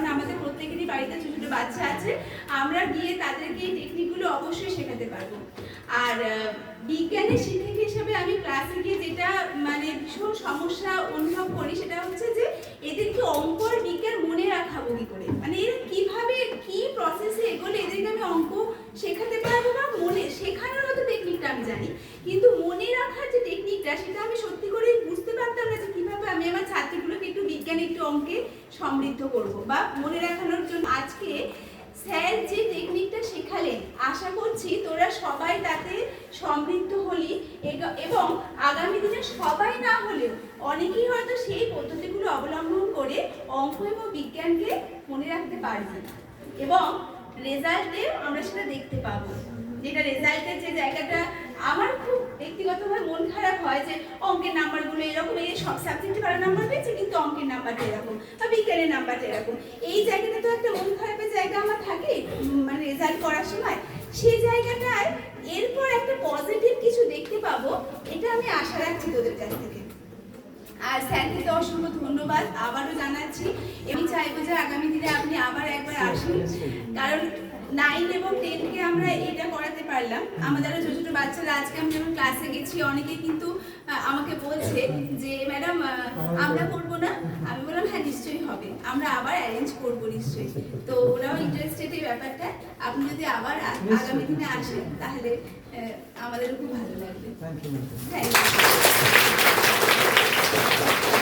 কারণ আমাদের প্রত্যেকেরই বাড়িতে ছোট ছোট বাচ্চা আছে, আমরা গিয়ে তাদেরকে এই টেকনিকগুলো অবশ্যই শেখাতে পারবো। আর বিজ্ঞানের শিক্ষক হিসেবে আমি ক্লাসে গিয়ে যেটা মানে ভীষণ সমস্যা অনুভব করি সেটা হচ্ছে যে এদেরকে অঙ্ক আর বিজ্ঞান মনে রাখাবো কি করে, মানে এরা কিভাবে কি প্রসেসে এগোলে এদেরকে আমি অঙ্ক শেখাতে পারবো, বা মনে শেখানোর মতো টেকনিকটা আমি জানি, কিন্তু মনে রাখার যে টেকনিকটা সেটা আমি সত্যি করে বুঝতে পারতাম না যে কিভাবে আমি আমার ছাত্রীগুলোকে একটু বিজ্ঞানে একটু অঙ্কে সমৃদ্ধ করব বা মনে রাখানোর জন্য। আজকে স্যার যে টেকনিকটা শেখালেন, আশা করছি তোরা সবাই তাতে সমৃদ্ধ হলি এবং আগামী দিনে সবাই না হলেও অনেকেই হয়তো সেই পদ্ধতিগুলো অবলম্বন করে অঙ্ক এবং বিজ্ঞানকে মনে রাখতে পারবে এবং রেজাল্টে আমরা সেটা দেখতে পাবো। যেটা রেজাল্টের যে জায়গাটা আমার খুব ব্যক্তিগতভাবে মন খারাপ হয় যে অঙ্কের নাম্বারগুলো এরকম, এই সব সাবজেক্টে ভালো নাম্বার পেয়েছে কিন্তু অঙ্কের নাম্বারটা এরকম বা বিজ্ঞানের নাম্বারটা এরকম, এই জায়গাটা তো একটা মন খারাপের জায়গা আমার থাকে মানে রেজাল্ট করার সময়। সেই জায়গাটায় এরপর একটা পজিটিভ কিছু দেখতে পাবো, এটা আমি আশা রাখছি তোদের কাছ থেকে। আর স্যারকে তো অসংখ্য ধন্যবাদ আবারও জানাচ্ছি। আমি চাইবো যে আগামী দিনে আপনি আবার একবার আসুন, কারণ 9 এবং 10কে আমরা এটা করাতে পারলাম। আমাদেরও ছোট ছোট বাচ্চারা আজকে আমি যখন ক্লাসে গেছি অনেকে কিন্তু আমাকে বলছে যে ম্যাডাম আমরা করবো না, আমি বললাম হ্যাঁ নিশ্চয়ই হবে, আমরা আবার অ্যারেঞ্জ করবো নিশ্চয়ই। তো ওরাও ইন্টারেস্টেড এই ব্যাপারটা, আপনি যদি আবার আগামী দিনে আসেন তাহলে আমাদেরও খুব ভালো লাগবে। Thank you.